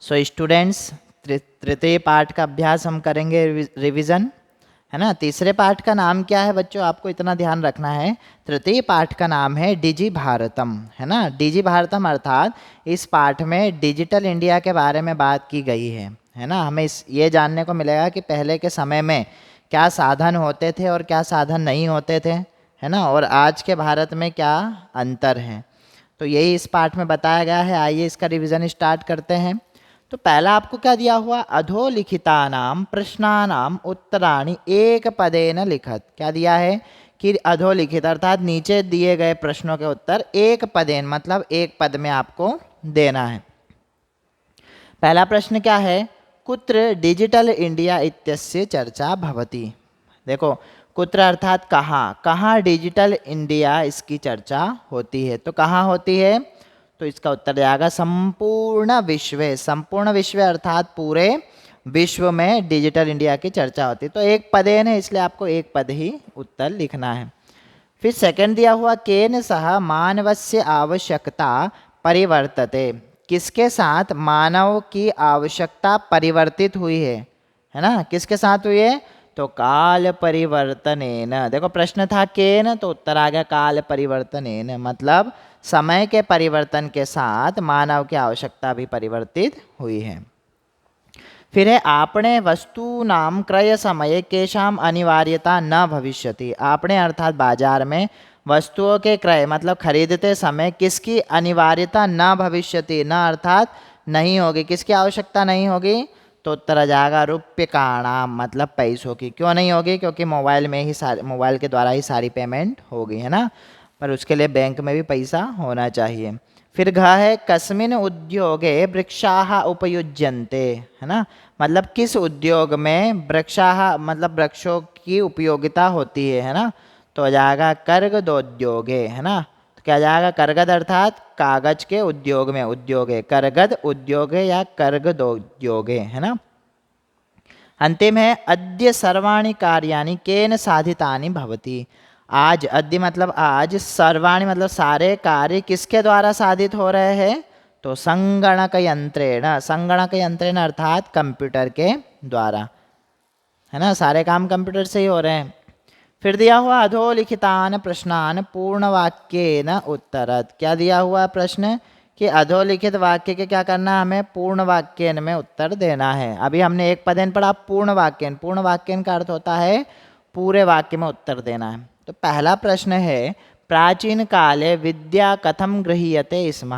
So students, तृतीय पाठ का अभ्यास हम करेंगे, रिवीजन, है ना। तीसरे पाठ का नाम क्या है बच्चों, आपको इतना ध्यान रखना है। तृतीय पाठ का नाम है डिजी भारतम, है ना। डिजी भारतम अर्थात इस पाठ में डिजिटल इंडिया के बारे में बात की गई है ना। हमें ये जानने को मिलेगा कि पहले के समय में क्या साधन होते थे और क्या साधन नहीं होते थे, है ना, और आज के भारत में क्या अंतर है। तो यही इस पाठ में बताया गया है। आइए इसका रिवीजन स्टार्ट करते हैं। तो पहला आपको क्या दिया हुआ, अधोलिखितानाम प्रश्नानाम उत्तराणि एक पदेन लिखत। क्या दिया है कि अधोलिखित अर्थात नीचे दिए गए प्रश्नों के उत्तर एक पदेन मतलब एक पद में आपको देना है। पहला प्रश्न क्या है, कुत्र डिजिटल इंडिया इत्यस्य चर्चा भवति। देखो, कुत्र अर्थात कहाँ, कहाँ डिजिटल इंडिया इसकी चर्चा होती है। तो कहाँ होती है, तो इसका उत्तर जाएगा संपूर्ण विश्व। संपूर्ण विश्व अर्थात पूरे विश्व में डिजिटल इंडिया की चर्चा होती है। तो एक पदेन है, इसलिए आपको एक पद ही उत्तर लिखना है। फिर सेकंड दिया हुआ, केन सह मानवस्य आवश्यकता परिवर्तते। किसके साथ मानव की आवश्यकता परिवर्तित हुई है ना, किसके साथ हुई है, तो काल परिवर्तनेन। देखो प्रश्न था केन, तो उत्तर आ गया काल परिवर्तनेन, मतलब समय के परिवर्तन के साथ मानव की आवश्यकता भी परिवर्तित हुई है। फिर है आपणे वस्तूनां क्रय समय केशाम अनिवार्यता न भविष्यति। आपणे अर्थात बाजार में वस्तुओं के क्रय मतलब खरीदते समय किसकी अनिवार्यता न भविष्यति, न अर्थात नहीं होगी, किसकी आवश्यकता नहीं होगी, तो उत्तर आ जाएगा रूप्यकाणाम मतलब पैसों की। क्यों नहीं होगी, क्योंकि मोबाइल में ही मोबाइल के द्वारा ही सारी पेमेंट होगी, है ना, पर उसके लिए बैंक में भी पैसा होना चाहिए। फिर घ है कस्मिन उद्योगे वृक्षाः उपयुज्यन्ते, है ना, मतलब किस उद्योग में वृक्षाः मतलब वृक्षों की उपयोगिता होती है ना, तो आ जाएगा कर्गदोद्योगे, है ना। तो क्या जाएगा, कर्गद अर्थात कागज के उद्योग में, उद्योगे, कर्गद उद्योगे या कर्गदोद्योगे, है ना। अंतिम है अद्य सर्वाणि कार्याणि केन साधितानि भवति। आज, अद्य मतलब आज, सर्वाणि मतलब सारे कार्य किसके द्वारा साधित हो रहे हैं, तो संगणक यंत्रेण। संगणक यंत्रेण अर्थात कंप्यूटर के द्वारा, है ना, सारे काम कंप्यूटर से ही हो रहे हैं। फिर दिया हुआ अधोलिखितान प्रश्नान पूर्ण वाक्येन उत्तरत। क्या दिया हुआ प्रश्न कि अधोलिखित वाक्य के क्या करना है, हमें पूर्ण वाक्यन में उत्तर देना है। अभी हमने एक पदेन पढ़ा पूर्ण वाक्यन, पूर्ण वाक्यन का अर्थ होता है पूरे वाक्य में उत्तर देना है। तो पहला प्रश्न है प्राचीन काले विद्या कथम गृह्यते स्म।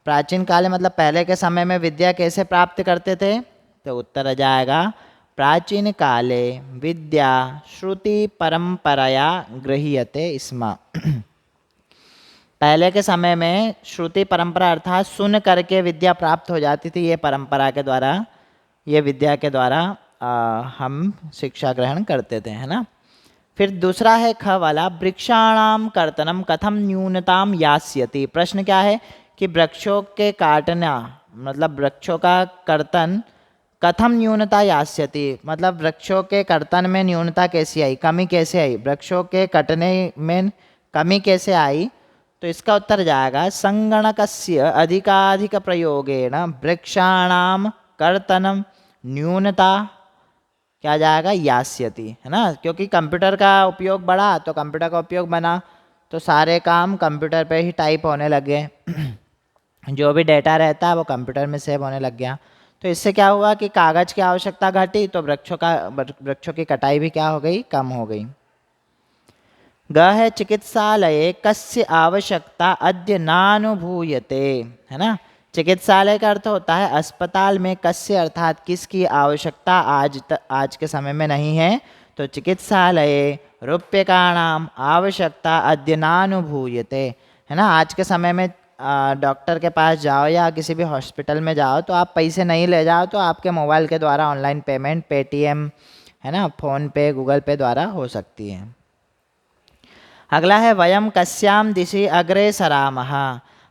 प्राचीन काले मतलब पहले के समय में विद्या कैसे प्राप्त करते थे, तो उत्तर आ जाएगा प्राचीन काले विद्या श्रुति परंपराया गृह्यते स्म। पहले के समय में श्रुति परंपरा अर्थात सुन करके विद्या प्राप्त हो जाती थी। ये परंपरा के द्वारा, ये विद्या के द्वारा हम शिक्षा ग्रहण करते थे, है ना। फिर दूसरा है ख वाला, वृक्षाणाम कर्तनम कथम न्यूनताम यास्यति। प्रश्न क्या है कि वृक्षों के काटना मतलब वृक्षों का कर्तन कथम न्यूनता यास्यति, मतलब वृक्षों के कर्तन में न्यूनता कैसी आई, कमी कैसे आई, वृक्षों के कटने में कमी कैसे आई, तो इसका उत्तर जाएगा संगणकस्य अधिकाधिक प्रयोगेण वृक्षाणाम कर्तनम न्यूनता क्या जाएगा यास्यति, है ना, क्योंकि कंप्यूटर का उपयोग बढ़ा तो कंप्यूटर का उपयोग बना तो सारे काम कंप्यूटर पे ही टाइप होने लगे जो भी डेटा रहता है वो कंप्यूटर में सेव होने लग गया। तो इससे क्या हुआ कि कागज की आवश्यकता घटी, तो वृक्षों की कटाई भी क्या हो गई, कम हो गई। ग है चिकित्सालय कस्य आवश्यकता अद्य नानुभूयते, है ना। चिकित्सालय का अर्थ होता है अस्पताल में, कस्य अर्थात किसकी आवश्यकता आज के समय में नहीं है, तो चिकित्सालय रूप्यकाणाम आवश्यकता अद्य नानुभूयते, है ना। आज के समय में डॉक्टर के पास जाओ या किसी भी हॉस्पिटल में जाओ तो आप पैसे नहीं ले जाओ, तो आपके मोबाइल के द्वारा ऑनलाइन पेमेंट पेटीएम, है ना, फ़ोन पे, गूगल पे द्वारा हो सकती है। अगला है वयम कस्याम दिशि अग्रे सरामः।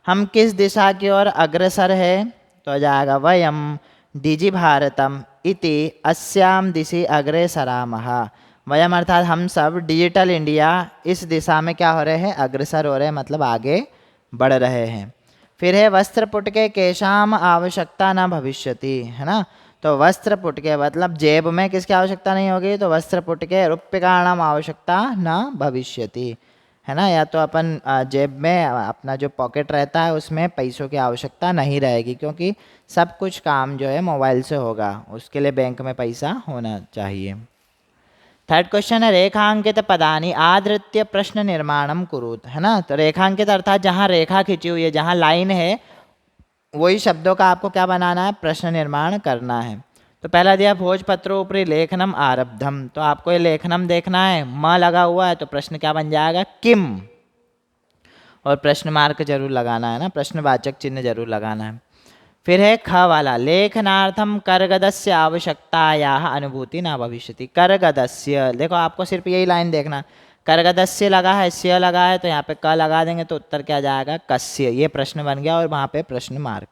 हम किस दिशा की ओर अग्रसर है, तो आ जाएगा वयम डिजि भारतम इति अस्याम दिशि अग्रे सरामः। वयम अर्थात हम सब डिजिटल इंडिया इस दिशा में क्या हो रहे हैं, अग्रसर हो रहे हैं, मतलब आगे बढ़ रहे हैं। फिर है वस्त्रपुटके केशाम आवश्यकता न भविष्यति, है ना। तो वस्त्रपुटके मतलब जेब में किसकी आवश्यकता नहीं होगी, तो वस्त्रपुटके रूप्यकाणाम आवश्यकता न भविष्यति, है ना। या तो अपन जेब में अपना जो पॉकेट रहता है उसमें पैसों की आवश्यकता नहीं रहेगी, क्योंकि सब कुछ काम जो है मोबाइल से होगा, उसके लिए बैंक में पैसा होना चाहिए। थर्ड क्वेश्चन है रेखांकित पदानी आदृत्य प्रश्न निर्माणम कुरुत, है ना। तो रेखांकित अर्थात जहाँ रेखा खींची हुई है, जहाँ लाइन है, वही शब्दों का आपको क्या बनाना है, प्रश्न निर्माण करना है। तो पहला दिया भोजपत्रो ऊपरी लेखनम आरब्धम, तो आपको ये लेखनम देखना है, म लगा हुआ है तो प्रश्न क्या बन जाएगा, किम, और प्रश्न मार्क जरूर लगाना है ना, प्रश्नवाचक चिन्ह जरूर लगाना है। फिर है ख वाला, लेखनार्थम करगदस्य आवश्यकताया अनुभूति न भविष्यति। करगदस्य, देखो आपको सिर्फ यही लाइन देखना, करगदस्य लगा है, स्य लगा है, तो यहाँ पे क लगा देंगे तो उत्तर क्या जाएगा, कस्य। ये प्रश्न बन गया और वहाँ पे प्रश्न मार्क।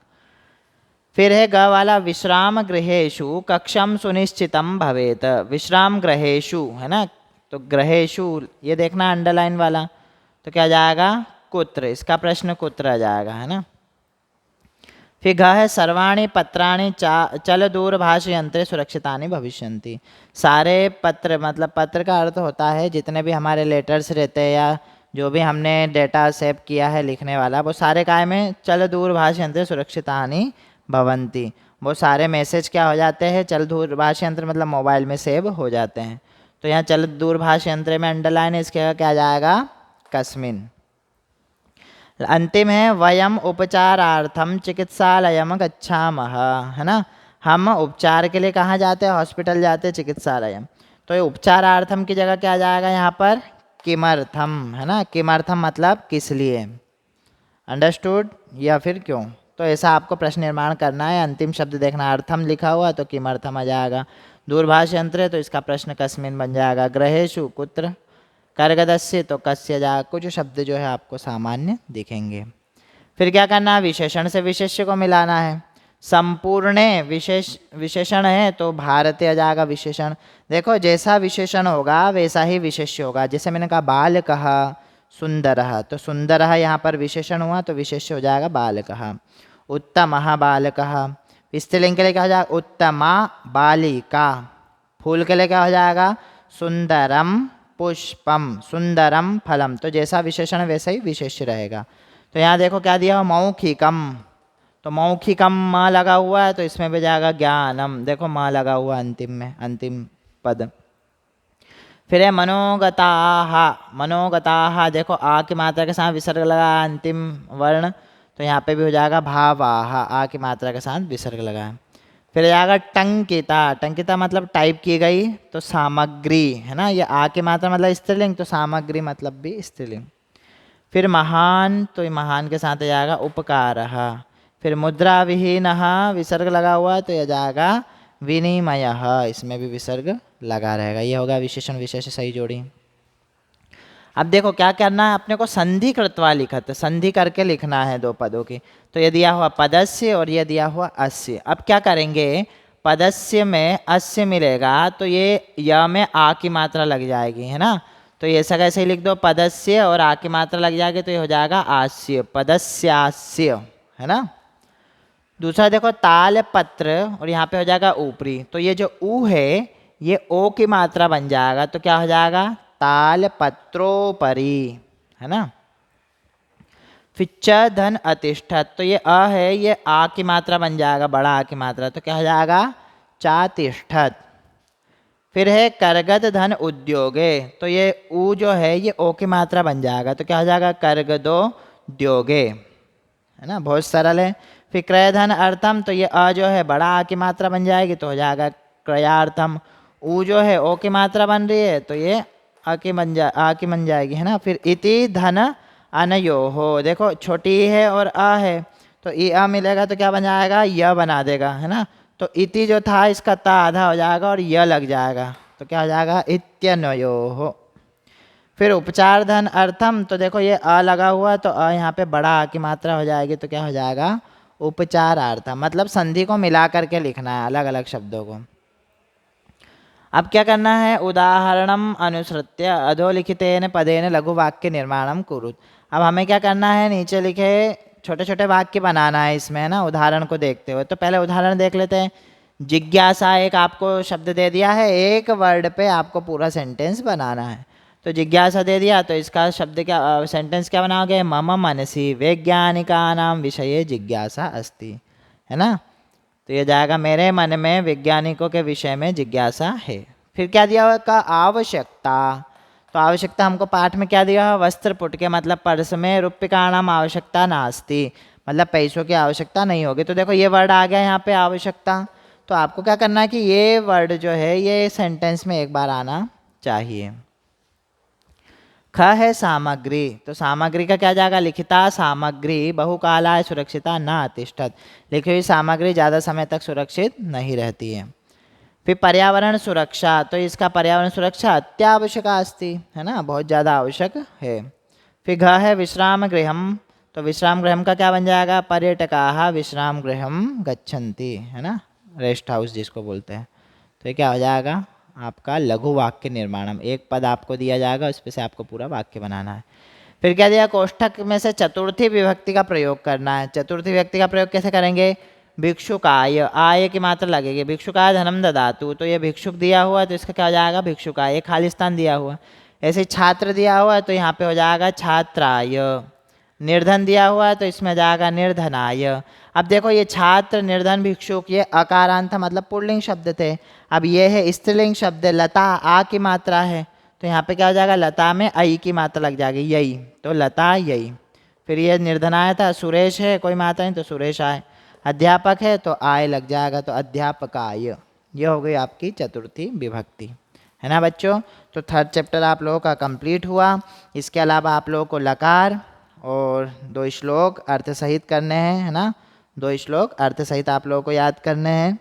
फिर है ग वाला, विश्राम गृहेषु कक्षम सुनिश्चितम भवेत। विश्राम गृहेषु, है ना, तो गृहेषु ये देखना अंडरलाइन वाला, तो क्या जाएगा, कुत्र। इसका प्रश्न कुत्र आ जाएगा, है ना। फिर घ है सर्वाणी पत्राणि चल दूरभाष यंत्रे सुरक्षितानि भविष्यन्ति। सारे पत्र, मतलब पत्र का अर्थ होता है जितने भी हमारे लेटर्स रहते हैं या जो भी हमने डेटा सेव किया है लिखने वाला, वो सारे काय में चल दूरभाष यंत्रे सुरक्षितानि भवन्ति। वो सारे मैसेज क्या हो जाते हैं, चल दूरभाष यंत्र मतलब मोबाइल में सेव हो जाते हैं। तो यहाँ चल दूरभाष यंत्र में अंडरलाइन है, इसके क्या जाएगा, कस्मिन। अंतिम है वयम उपचारार्थम चिकित्सालयम गच्छामः, है ना। हम उपचार के लिए कहाँ जाते हैं, हॉस्पिटल जाते हैं, चिकित्सालय। तो ये उपचारार्थम की जगह क्या जाएगा यहाँ पर, किमर्थम, है ना। किमर्थम मतलब किस लिए, अंडरस्टूड, या फिर क्यों। तो ऐसा आपको प्रश्न निर्माण करना है। अंतिम शब्द देखना, अर्थम लिखा हुआ तो किमर्थम आ जाएगा। दूरभाष यंत्र है तो इसका प्रश्न कस्मिन बन जाएगा। ग्रहेषु कुत्र, करगदस्य तो कस्य जा। कुछ शब्द जो है आपको सामान्य दिखेंगे। फिर क्या करना है, विशेषण से विशेष्य को मिलाना है। संपूर्ण विशेषण है तो भारतीय आ जाएगा विशेषण। देखो जैसा विशेषण होगा वैसा ही विशेष्य होगा। जैसे मैंने कहा बालकः सुंदरः, तो सुंदरः यहाँ पर विशेषण हुआ तो विशेष्य हो जाएगा बालकः। उत्तमः बालकः, स्त्रीलिंग के लिए क्या हो जाएगा, उत्तमा बालिका। फूल के लिए क्या हो जाएगा, सुंदरम पुष्पम, सुंदरम फलम। तो जैसा विशेषण वैसा ही विशेष्य रहेगा। तो यहाँ देखो क्या दिया हो, मौखिकम, तो मौखिकम माँ लगा हुआ है तो इसमें भी जाएगा ज्ञानम। देखो माँ लगा हुआ अंतिम में, अंतिम पद। फिर है मनोगताः, मनोगताः देखो आ की मात्रा के साथ विसर्ग लगा अंतिम वर्ण, तो यहाँ पे भी हो जाएगा भावाः, आ की मात्रा के साथ विसर्ग लगा। फिर जाएगा टंकिता, टंकिता मतलब टाइप की गई, तो सामग्री, है ना। ये आ की मात्रा मतलब स्त्रीलिंग, तो सामग्री मतलब भी स्त्रीलिंग। फिर महान, तो ये महान के साथ जाएगा उपकारः। फिर मुद्रा विहीनः, विसर्ग लगा हुआ तो यह जाएगा विनिमयः, इसमें भी विसर्ग लगा रहेगा। ये होगा विशेषण विशेष सही जोड़ी। अब देखो क्या करना है, अपने को संधि कृत्वा लिखत, संधि करके लिखना है दो पदों की। तो ये दिया हुआ पदस्य और ये दिया हुआ अस्य। अब क्या करेंगे, पदस्य में अस्य मिलेगा तो ये य में आ की मात्रा लग जाएगी, है ना। तो ये ऐसा कैसे लिख दो, पदस्य और आ की मात्रा लग जाएगी तो ये हो जाएगा आस्य, पदस्यास्य, है ना। दूसरा देखो ताल पत्र और यहाँ पे हो जाएगा ऊपरी, तो ये जो ऊ है ये ओ की मात्रा बन जाएगा, तो क्या हो जाएगा ताल पत्रोपरि, है ना। फिर च धन अतिष्ठत, तो ये अ है ये आ की मात्रा बन जाएगा, बड़ा आ की मात्रा, तो क्या हो जाएगा चातिष्ठत। फिर है करगद धन उद्योगे, तो ये ऊ जो है ये ओ की मात्रा बन जाएगा, तो क्या हो जाएगा करगदो उद्योगे, है ना, बहुत सरल है। फिर क्रय धन अर्थम, तो ये अ जो है बड़ा आ की मात्रा बन जाएगी तो हो जाएगा क्रयार्थम। ऊ जो है ओ की मात्रा बन रही है तो ये आ की बन जाएगी, है ना। फिर इति धन अनयो हो, देखो छोटी है और अ है तो ई अ मिलेगा तो क्या बन जाएगा य बना देगा, है ना। तो इति जो था इसका ता आधा हो जाएगा और य लग जाएगा तो क्या हो जाएगा इत्यनयो हो। फिर उपचार धन अर्थम, तो देखो ये अ लगा हुआ तो अ यहाँ पे बड़ा आ की मात्रा हो जाएगी तो क्या हो जाएगा उपचारार्थम। मतलब संधि को मिला करके लिखना है अलग अलग शब्दों को। अब क्या करना है, उदाहरणम अनुसृत्य अधोलिखितेन पदेन लघु वाक्य निर्माणम कुरुत। अब हमें क्या करना है, नीचे लिखे छोटे छोटे वाक्य बनाना है इसमें, है ना, उदाहरण को देखते हुए। तो पहले उदाहरण देख लेते हैं। जिज्ञासा एक आपको शब्द दे दिया है, एक वर्ड पे आपको पूरा सेंटेंस बनाना है। तो जिज्ञासा दे दिया तो इसका शब्द क्या, सेंटेंस क्या बनाओगे? मम मनसि वैज्ञानिकानां विषये जिज्ञासा अस्ति, है ना। तो ये जाएगा मेरे मन में वैज्ञानिकों के विषय में जिज्ञासा है। फिर क्या दिया हुआ का आवश्यकता। तो आवश्यकता हमको पाठ में क्या दिया हुआ? वस्त्र पुटके मतलब पर्स में रूप्यकाणाम आवश्यकता नास्ति, मतलब पैसों की आवश्यकता नहीं होगी। तो देखो ये वर्ड आ गया यहाँ पे आवश्यकता। तो आपको क्या करना है कि ये वर्ड जो है ये सेंटेंस में एक बार आना चाहिए। ख है सामग्री। तो सामग्री का क्या जाएगा? लिखिता सामग्री बहुकालाय सुरक्षिता न अतिष्ठत। लिखी हुई सामग्री ज़्यादा समय तक सुरक्षित नहीं रहती है। फिर पर्यावरण सुरक्षा। तो इसका पर्यावरण सुरक्षा अत्यावश्यका अस्ति, है ना, बहुत ज़्यादा आवश्यक है। फिर घ है विश्राम गृहम। तो विश्राम गृहम का क्या बन जाएगा? पर्यटका विश्राम गृहम गच्छन्ति, है ना, रेस्ट हाउस जिसको बोलते हैं। तो ये क्या हो जाएगा? आपका लघु वाक्य निर्माणम। एक पद आपको दिया जाएगा, उस पर से आपको पूरा वाक्य बनाना है। फिर क्या दिया? कोष्ठक में से चतुर्थी विभक्ति का प्रयोग करना है। चतुर्थी विभक्ति का प्रयोग कैसे करेंगे? भिक्षुकाय, आय की मात्रा लगेगी। भिक्षुकाय धनम ददातु। तो ये भिक्षुक दिया हुआ तो इसका क्या हो जाएगा? भिक्षुकाय। खाली स्थान दिया हुआ। ऐसे छात्र दिया हुआ है तो यहाँ पे हो जाएगा छात्राय। निर्धन दिया हुआ है तो इसमें जाएगा निर्धनाय। अब देखो ये छात्र, निर्धन, भिक्षुक ये अकारांत मतलब पुल्लिंग शब्द थे। अब ये है स्त्रीलिंग शब्द, लता आ की मात्रा है तो यहाँ पे क्या हो जाएगा? लता में आई की मात्रा लग जाएगी, यही। तो लता यही। फिर ये निर्धनाय था, सुरेश है कोई मात्रा नहीं तो सुरेश आय। अध्यापक है तो आय लग जाएगा तो अध्यापकाय। ये हो गई आपकी चतुर्थी विभक्ति, है ना बच्चों। तो थर्ड चैप्टर आप लोगों का कंप्लीट हुआ। इसके अलावा आप लोगों को लकार और 2 श्लोक अर्थ सहित करने हैं, है ना। 2 श्लोक अर्थ सहित आप लोगों को याद करने हैं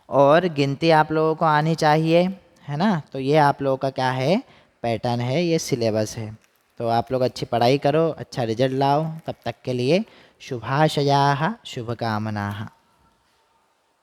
और गिनती आप लोगों को आनी चाहिए, है ना। तो ये आप लोगों का क्या है? पैटर्न है, ये सिलेबस है। तो आप लोग अच्छी पढ़ाई करो, अच्छा रिजल्ट लाओ। तब तक के लिए शुभाशयाः शुभकामनाः।